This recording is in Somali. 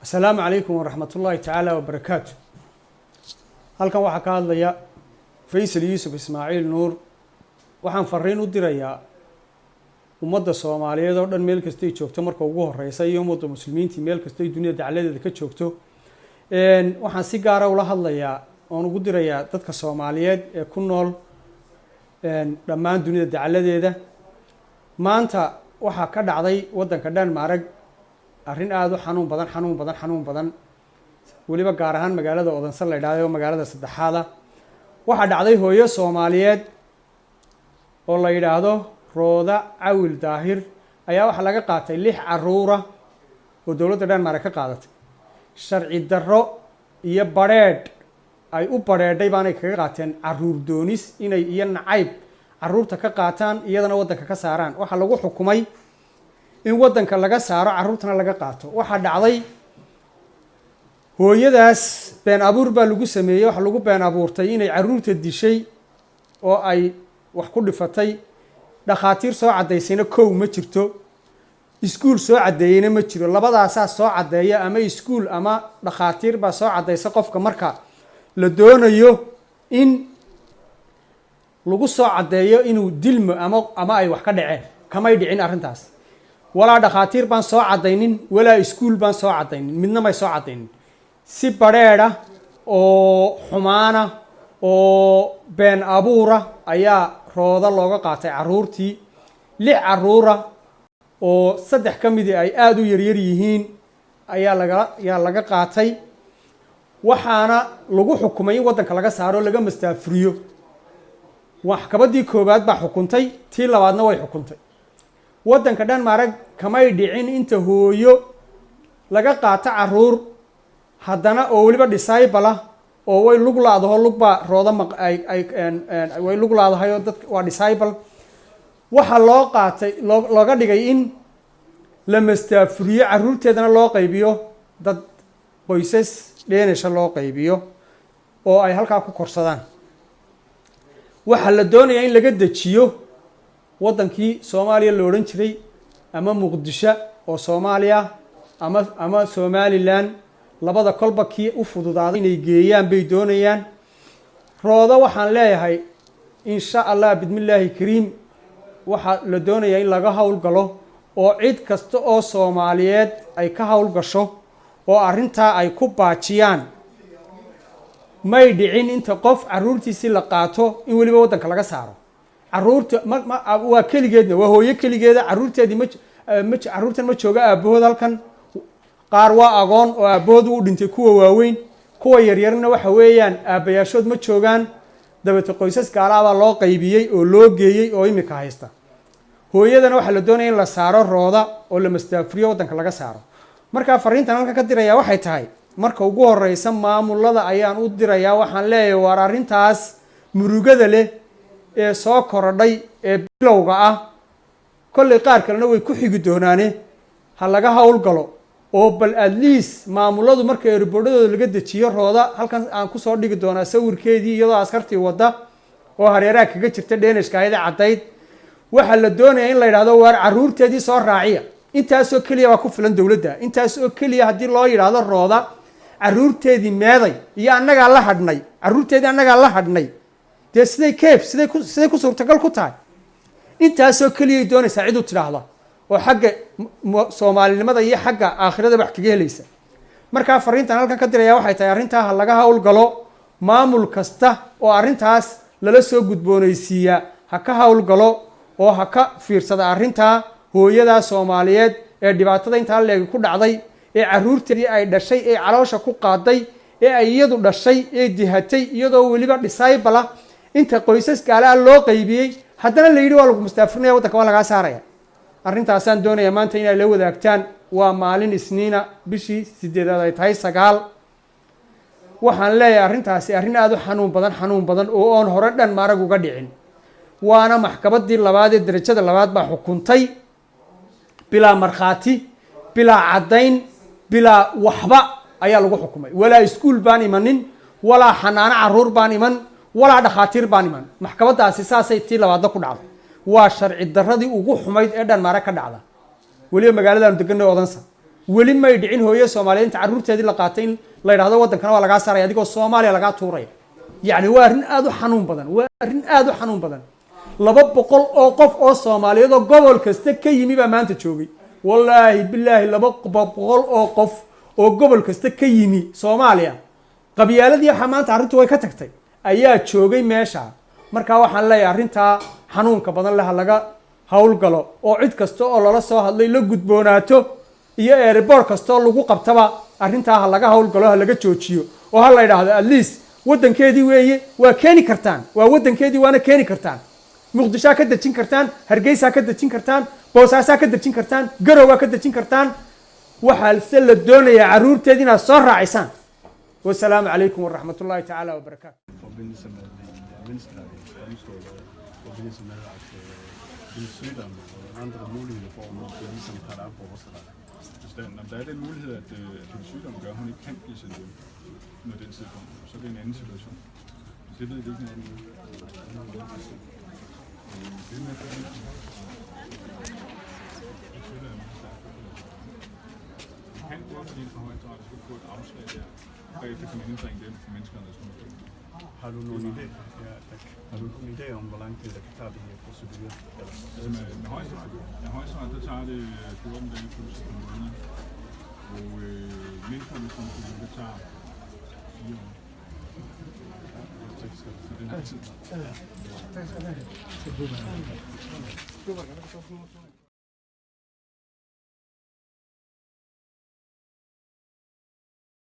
السلام عليكم ورحمة الله تعالى وبركاته. halkan waxaa ka hadlaya Faysal Yuusuf Ismaaciil Nuur. waxaan fariin u dirayaa ummadda Soomaaliyeed oo dhan meel kasta ay joogto marka ugu horeysa iyo ummadda muslimiinta meel kasta ay dunida dacaladeeda ka joogto waxaan si gaar ah ula hadlayaa oo ugu dirayaa dadka Soomaaliyeed ee ku nool dhammaan dunida dacaladeeda. maanta waxaa ka dhacday wadanka Denmark arrin aad u xanuun badan waliba gaar ahaan magaalada Odense la yiraahdo magaalada saddexaad waxa dhacday hooyo Soomaaliyeed oo la yiraahdo Rooda Cawil Daahir ayaa waxa laga qaatay 6 caruur ah oo dawladda Denmark ka qaadatay sharci darro iyo bareed ay u bareeday baanay kaga qaateen caruur doonis inay iyo nacayb caruurta ka qaataan iyadana wadanka ka saaraan. waxa lagu xukumay in wadanka laga saaro caruurtana laga qaato. waxa dhacday hooyadaas been abuur baa lagu sameeyay waxa lagu been abuurtay inay caruurta dishay oo ay wax ku dhifatay. dhakhaatiir soo cadeysayna kow ma jirto, iskuul soo cadeeyayna ma jiro. labadaasaa soo cadeeya ama iskuul ama dhakhaatiir baa soo cadeysa qofka marka la doonayo in lagu soo cadeeyo inuu dilmo ama ay wax ka dhaceen. kamay dhicin arrintaas. walaa dhakhaatiir baan soo cadeynin walaa iskuul baan soo cadeynin, midna may soo cadeynin. si bareeda oo xumaana oo been abuura ayaa Rooda looga qaatay caruurtii. 6 caruura oo 3 ka mid ay aad u yaryar yihiin ayaa laga qaatay. waxaana lagu xukumay in wadanka laga saaro laga mastaafuriyo. maxkamaddii koobaad baa xukuntay, tii labaadna way xukuntay. wadanka Denmark kamay dhicin inta hooyo laga qaato caruur haddana oo waliba disciple oo way lug laadaho lugba Rooda way lug laadahay oo dadka waa disciple. waxa loo qaatay looga dhigay in la mastaafuriyo caruurteedana loo qaybiyo dad qoysas dheenasha loo qaybiyo oo ay halkaa ku korsadaan. waxa la doonayaa in laga dejiyo wadankii Soomaaliya la oran jiray ama Muqdisho oo Soomaaliya ama Somaliland labada kolba kii u fududaaday inay geeyaan bay doonayaan. Rooda waxaan leeyahay insha Allah bidmillaahi kariim waxa la doonayaa in laga hawl galo oo cid kasta oo Soomaaliyeed ay ka hawl gasho oo arrinta ay ku baajiyaan. may dhicin inta qof caruurtiisi la qaato in waliba wadanka laga saaro. caruurta waa kaligeedna waa hooyo kaligeeda caruurteedii caruurtan ma jooga aabahood halkan. qaar waa agoon oo aabahood u dhintay, kuwa waaweyn, kuwa yaryarna waxa weeyaan aabayaashood ma joogaan. dabata qoysas gaalaabaa loo qaybiyey oo loo geeyey oo imika haysta. hooyadana waxaa la doonaya in la saaro Rooda oo la mastaafuriyo wadanka laga saaro. markaa fariintan halka ka dirayaa waxay tahay marka ugu horeysa maamulada ayaan u dirayaa. waxaan leeyahay war arrintaas murugada leh ee soo korodhay ee bilowga ah kolley qaar kalena way ku xigi doonaane ha laga hawl galo oo bal at least maamuladu marka erbodhadooda laga dejiyo Rooda halkan aan ku soo dhigi doonaa sawirkeedii iyadoo askartii wada oo hareeraha kaga jirta dheenashka ayada cadayd. waxa la doonayaa in la yiraahdo war caruurteedii soo raaciya. intaas oo kaliya waa ku filan dawladda. intaas oo kaliya hadii loo yiraahdo Rooda caruurteedii meeday iyo annaga la hadhnay caruurteedii annaga la hadhnay dee siday ku suurtagal ku tahay. intaas oo kaliya doonaysaa cid u tiraahdo oo xagga Soomaalinimada iyo xagga aakhirada wax kaga helaysa. markaa fariintan halkan ka diraya waxay tahay arrintaa ha laga hawl galo. maamul kasta oo arrintaas lala soo gudboonaysiiya ha ka hawl galo oo ha ka fiirsada arrintaa hooyada Soomaaliyeed ee dhibaatada inta leeg ku dhacday ee caruurteedii ay dhashay ee caloosha ku qaaday ee ay iyadu dhashay ee dihatay iyadoo waliba disciple inta qoysas gaala loo qaybiyay haddana la yiri waa lagu mustaafirinaya wadanka waa laga saaraya. arrintaasaan doonayaa maanta inay la wadaagtaan. waa maalin Isniina bishii 8 ay tahay 9. waxaan leeyahay arrintaasi arrin aad u xanuun badan oo aan hore Denmark uga dhicin. waana maxkamaddii labaad ee darajada labaad baa xukuntay bilaa markhaati bilaa cadayn bilaa waxba ayaa lagu xukumay. walaa iskuul baan imanin walaa xanaano caruur baan iman walaa dhakhaatiir baan iman. maxkamaddaasi saasay tii labaadna ku dhacday. waa sharci darradii ugu xumayd ee Denmark ka dhacda. waliba magaalada aan deganay Odense weli may dhicin hooyo Soomaaliyeed carruurteedii la qaatay in la yiraahdo wadankana waa laga saaray adigoo Soomaaliya laga tuuray yani waa arrin aad u xanuun badan waa arrin aad u xanuun badan 200 oo qof oo Soomaaliyeed oo gobol kasta ka yimi baa maanta joogay wallaahi billaahi 200 oo qof oo gobol kasta ka yimi Soomaaliya qabyaaladii waxa maanta arrintu way ka tagtay ayaa joogay meesha marka waxaan leeyahay arrinta xanuunka badan leh laga hawl galo oo cid kasta oo lala soo hadlay la gudboonaato iyo airport kasta lagu qabtaba arrinta laga hawl galo laga joojiyo oo ha la yiraahdo at least wadankeedii weeye waa keeni kartaan waa wadankeedii waana keeni kartaan muqdisho ka dajin kartaan hargeysa ka dajin kartaan boosaaso ka dajin kartaan garowe ka dajin kartaan waxa la doonayaa caruurteedii inaad soo raacisaan والسلام عليكم ورحمة الله تعالى وبركاته. Forbindelse med menneskerettigheder, domstol og forbindelse med at din sygdom og andre muligheder for at måske ligesom tage dig op på vores ret. Når der er den mulighed, at din sygdom gør, at hun ikke kan blive sendt hjem med den tidspunkt, så er det en anden situation. Det ved vi ikke noget om nu. Det er med for det. Vi kan gå til din forhøjstret, og så få et afslag der. Bagefter kan man indbringe dem for menneskernes domstol. Har du nogen idé? Ja, har du nogen idé om, hvor lang tid det kan tage de her procedurer? Altså med højesteret, der tager det 14 dage plus et par måneder. Og menneskernes domstol, det tager 4 år. Så det er lang tid.